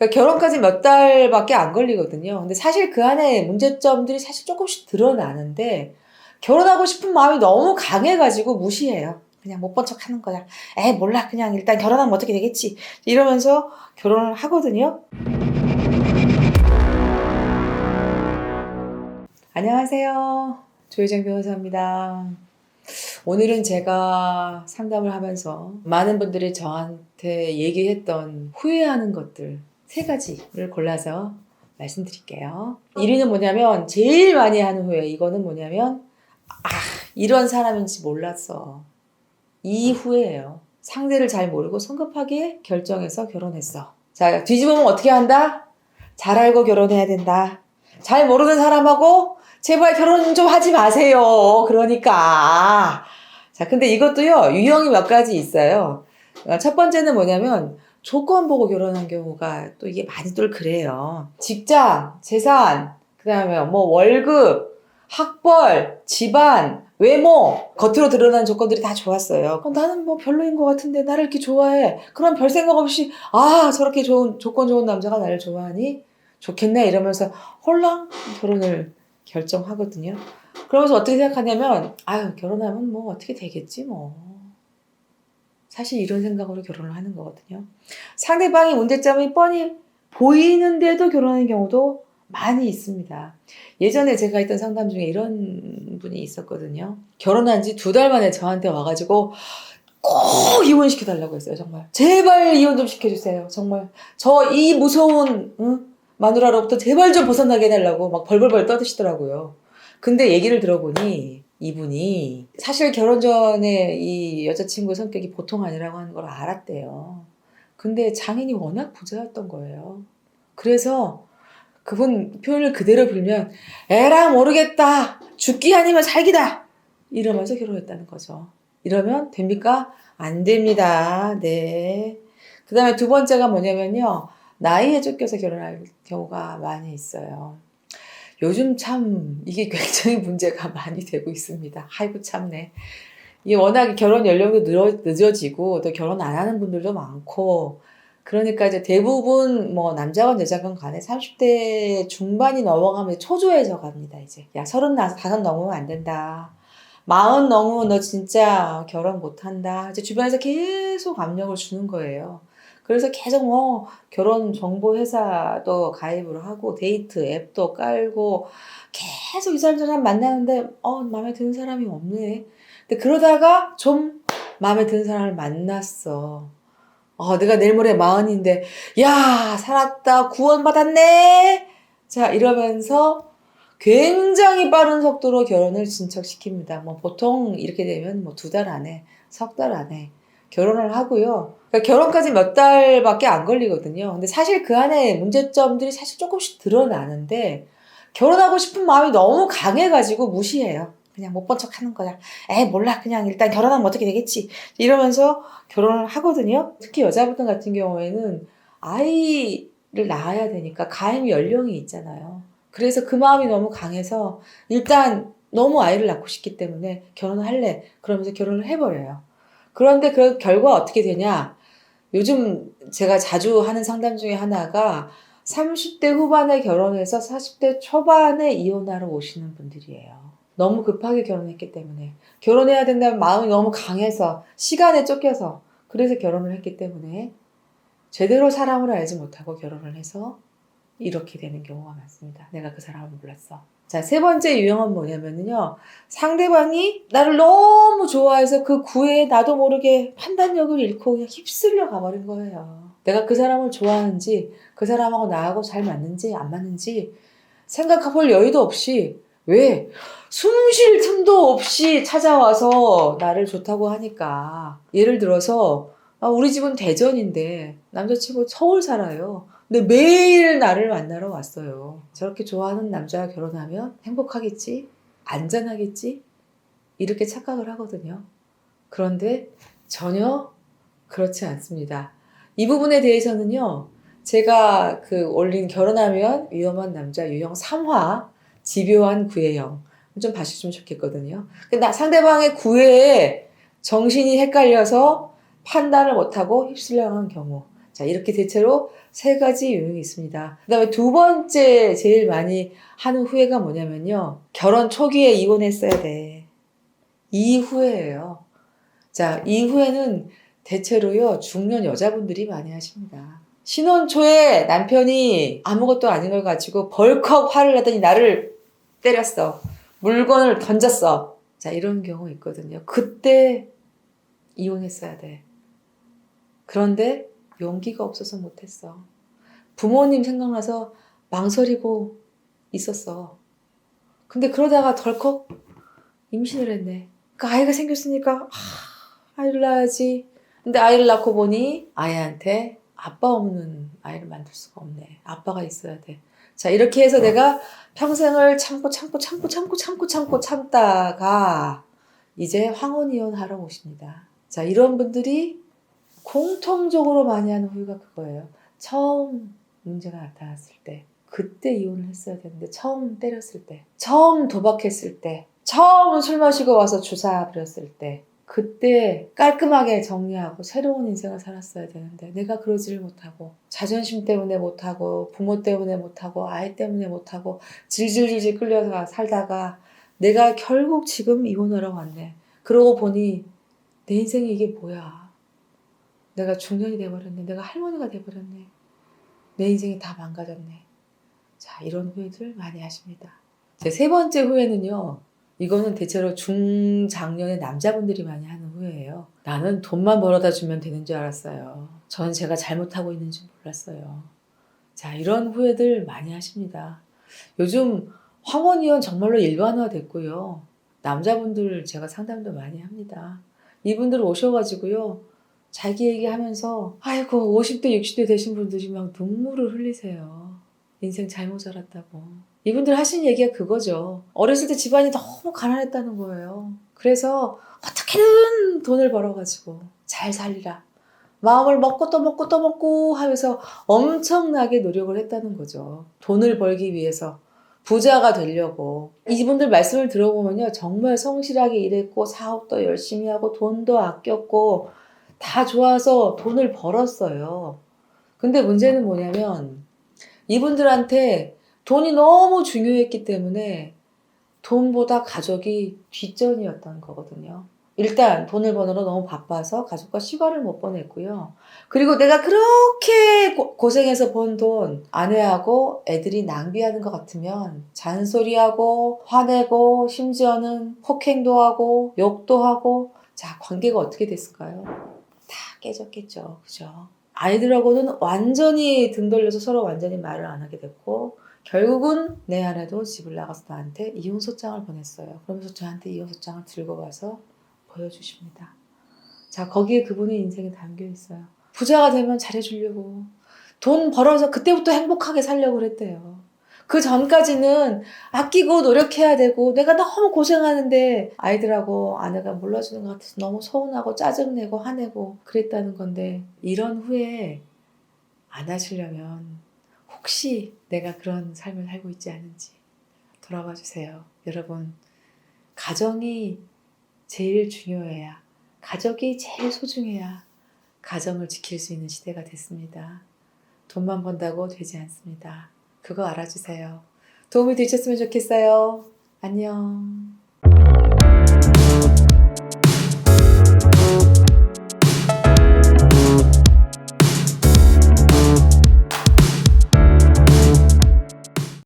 그러니까 결혼까지 몇 달밖에 안 걸리거든요. 근데 사실 그 안에 문제점들이 사실 조금씩 드러나는데 결혼하고 싶은 마음이 너무 강해가지고 무시해요. 그냥 못 본 척 하는 거야. 에이 몰라 그냥 일단 결혼하면 어떻게 되겠지. 이러면서 결혼을 하거든요. 안녕하세요. 조혜정 변호사입니다. 오늘은 제가 상담을 하면서 많은 분들이 저한테 얘기했던 후회하는 것들 3가지를 골라서 말씀드릴게요. 1위는 뭐냐면 제일 많이 하는 후회. 이거는 뭐냐면 이런 사람인지 몰랐어. 이 후회예요. 상대를 잘 모르고 성급하게 결정해서 결혼했어. 자, 뒤집으면 어떻게 한다? 잘 알고 결혼해야 된다. 잘 모르는 사람하고 제발 결혼 좀 하지 마세요. 그러니까. 자, 근데 이것도요, 유형이 몇 가지 있어요. 첫 번째는 뭐냐면, 조건 보고 결혼한 경우가 또 이게 많이들 그래요. 직장, 재산, 그 다음에 뭐 월급, 학벌, 집안, 외모, 겉으로 드러나는 조건들이 다 좋았어요. 나는 뭐 별로인 것 같은데 나를 이렇게 좋아해. 그럼 별 생각 없이, 저렇게 조건 좋은 남자가 나를 좋아하니? 좋겠네. 이러면서 홀랑 결혼을 결정하거든요. 그러면서 어떻게 생각하냐면, 결혼하면 뭐 어떻게 되겠지 뭐. 사실 이런 생각으로 결혼을 하는 거거든요. 상대방의 문제점이 뻔히 보이는데도 결혼하는 경우도 많이 있습니다. 예전에 제가 했던 상담 중에 이런 분이 있었거든요. 결혼한 지 2달 만에 저한테 와가지고 꼭 이혼시켜달라고 했어요, 정말. 제발 이혼 좀 시켜주세요, 정말. 저 이 무서운, 마누라로부터 제발 좀 벗어나게 해달라고 막 벌벌벌 떠드시더라고요. 근데 얘기를 들어보니 이분이 사실 결혼 전에 이 여자친구 성격이 보통 아니라고 하는 걸 알았대요. 근데 장인이 워낙 부자였던 거예요. 그래서 그분 표현을 그대로 빌면 에라 모르겠다. 죽기 아니면 살기다. 이러면서 결혼했다는 거죠. 이러면 됩니까? 안 됩니다. 네. 그 다음에 2번째가 뭐냐면요. 나이에 쫓겨서 결혼할 경우가 많이 있어요. 요즘 참 이게 굉장히 문제가 많이 되고 있습니다. 아이고 참네. 이게 워낙 결혼 연령도 늦어지고 또 결혼 안 하는 분들도 많고 그러니까 이제 대부분 뭐 남자건 여자건 간에 30대 중반이 넘어가면 초조해져 갑니다. 이제 야 35 넘으면 안 된다. 40 넘으면 너 진짜 결혼 못 한다. 이제 주변에서 계속 압력을 주는 거예요. 그래서 계속 뭐 결혼 정보 회사도 가입을 하고 데이트 앱도 깔고 계속 이 사람 저 사람 만나는데 마음에 드는 사람이 없네. 근데 그러다가 좀 마음에 드는 사람을 만났어. 내가 내일 모레 40인데 야 살았다 구원받았네. 자 이러면서 굉장히 빠른 속도로 결혼을 진척시킵니다. 뭐 보통 이렇게 되면 뭐 2달 안에, 석 달 안에 결혼을 하고요. 그러니까 결혼까지 몇 달밖에 안 걸리거든요. 근데 사실 그 안에 문제점들이 사실 조금씩 드러나는데 결혼하고 싶은 마음이 너무 강해가지고 무시해요. 그냥 못 본 척 하는 거야. 에이 몰라 그냥 일단 결혼하면 어떻게 되겠지. 이러면서 결혼을 하거든요. 특히 여자분들 같은 경우에는 아이를 낳아야 되니까 가임 연령이 있잖아요. 그래서 그 마음이 너무 강해서 일단 너무 아이를 낳고 싶기 때문에 결혼을 할래. 그러면서 결혼을 해버려요. 그런데 그 결과 어떻게 되냐. 요즘 제가 자주 하는 상담 중에 하나가 30대 후반에 결혼해서 40대 초반에 이혼하러 오시는 분들이에요. 너무 급하게 결혼했기 때문에. 결혼해야 된다는 마음이 너무 강해서 시간에 쫓겨서 그래서 결혼을 했기 때문에 제대로 사람을 알지 못하고 결혼을 해서 이렇게 되는 경우가 많습니다. 내가 그 사람을 몰랐어. 자, 3번째 유형은 뭐냐면요. 상대방이 나를 너무 좋아해서 그 구애에 나도 모르게 판단력을 잃고 그냥 휩쓸려 가버린 거예요. 내가 그 사람을 좋아하는지, 그 사람하고 나하고 잘 맞는지, 안 맞는지 생각해볼 여유도 없이, 왜? 숨 쉴 틈도 없이 찾아와서 나를 좋다고 하니까. 예를 들어서, 우리 집은 대전인데, 남자친구 서울 살아요. 근데 매일 나를 만나러 왔어요. 저렇게 좋아하는 남자와 결혼하면 행복하겠지? 안전하겠지? 이렇게 착각을 하거든요. 그런데 전혀 그렇지 않습니다. 이 부분에 대해서는요, 제가 올린 결혼하면 위험한 남자 유형 3화, 집요한 구애형. 좀 봐주시면 좋겠거든요. 근데 상대방의 구애에 정신이 헷갈려서 판단을 못하고 휩쓸려간 경우. 자, 이렇게 대체로 3가지 유형이 있습니다. 그 다음에 2번째 제일 많이 하는 후회가 뭐냐면요. 결혼 초기에 이혼했어야 돼. 이 후회예요. 자, 이 후회는 대체로요, 중년 여자분들이 많이 하십니다. 신혼 초에 남편이 아무것도 아닌 걸 가지고 벌컥 화를 내더니 나를 때렸어. 물건을 던졌어. 자, 이런 경우 있거든요. 그때 이혼했어야 돼. 그런데 용기가 없어서 못했어. 부모님 생각나서 망설이고 있었어. 근데 그러다가 덜컥 임신을 했네. 그 아이가 생겼으니까 아이를 낳아야지. 근데 아이를 낳고 보니 아이한테 아빠 없는 아이를 만들 수가 없네. 아빠가 있어야 돼. 자, 이렇게 해서 내가 평생을 참다가 이제 황혼이혼 하러 오십니다. 자, 이런 분들이 공통적으로 많이 하는 후회가 그거예요. 처음 문제가 나타났을 때, 그때 이혼을 했어야 되는데, 처음 때렸을 때, 처음 도박했을 때, 처음 술 마시고 와서 주사 부렸을 때, 그때 깔끔하게 정리하고 새로운 인생을 살았어야 되는데, 내가 그러지를 못하고, 자존심 때문에 못하고, 부모 때문에 못하고, 아이 때문에 못하고, 질질질질 끌려서 살다가, 내가 결국 지금 이혼하러 왔네. 그러고 보니, 내 인생이 이게 뭐야. 내가 중년이 돼버렸네. 내가 할머니가 돼버렸네. 내 인생이 다 망가졌네. 자, 이런 후회들 많이 하십니다. 제 3번째 후회는요. 이거는 대체로 중장년의 남자분들이 많이 하는 후회예요. 나는 돈만 벌어다 주면 되는 줄 알았어요. 저는 제가 잘못하고 있는지 몰랐어요. 자, 이런 후회들 많이 하십니다. 요즘 황혼이혼 정말로 일반화됐고요. 남자분들 제가 상담도 많이 합니다. 이분들 오셔가지고요. 자기 얘기하면서 아이고 50대 60대 되신 분들이 막 눈물을 흘리세요. 인생 잘못 살았다고. 이분들 하신 얘기가 그거죠. 어렸을 때 집안이 너무 가난했다는 거예요. 그래서 어떻게든 돈을 벌어가지고 잘 살리라. 마음을 먹고 또 먹고 또 먹고 하면서 엄청나게 노력을 했다는 거죠. 돈을 벌기 위해서. 부자가 되려고. 이분들 말씀을 들어보면요. 정말 성실하게 일했고 사업도 열심히 하고 돈도 아꼈고 다 좋아서 돈을 벌었어요. 근데 문제는 뭐냐면 이분들한테 돈이 너무 중요했기 때문에 돈보다 가족이 뒷전이었던 거거든요. 일단 돈을 버느라 너무 바빠서 가족과 시간을 못 보냈고요. 그리고 내가 그렇게 고생해서 번 돈 아내하고 애들이 낭비하는 것 같으면 잔소리하고 화내고 심지어는 폭행도 하고 욕도 하고 자, 관계가 어떻게 됐을까요? 다 깨졌겠죠. 그죠? 아이들하고는 완전히 등 돌려서 서로 완전히 말을 안 하게 됐고 결국은 내 아내도 집을 나가서 나한테 이혼소장을 보냈어요. 그러면서 저한테 이혼소장을 들고 가서 보여주십니다. 자, 거기에 그분의 인생이 담겨 있어요. 부자가 되면 잘해주려고 돈 벌어서 그때부터 행복하게 살려고 그랬대요. 그 전까지는 아끼고 노력해야 되고 내가 너무 고생하는데 아이들하고 아내가 몰라주는 것 같아서 너무 서운하고 짜증내고 화내고 그랬다는 건데 이런 후회 안 하시려면 혹시 내가 그런 삶을 살고 있지 않은지 돌아봐 주세요. 여러분, 가정이 제일 중요해야, 가족이 제일 소중해야 가정을 지킬 수 있는 시대가 됐습니다. 돈만 번다고 되지 않습니다. 그거 알아주세요. 도움이 되셨으면 좋겠어요. 안녕.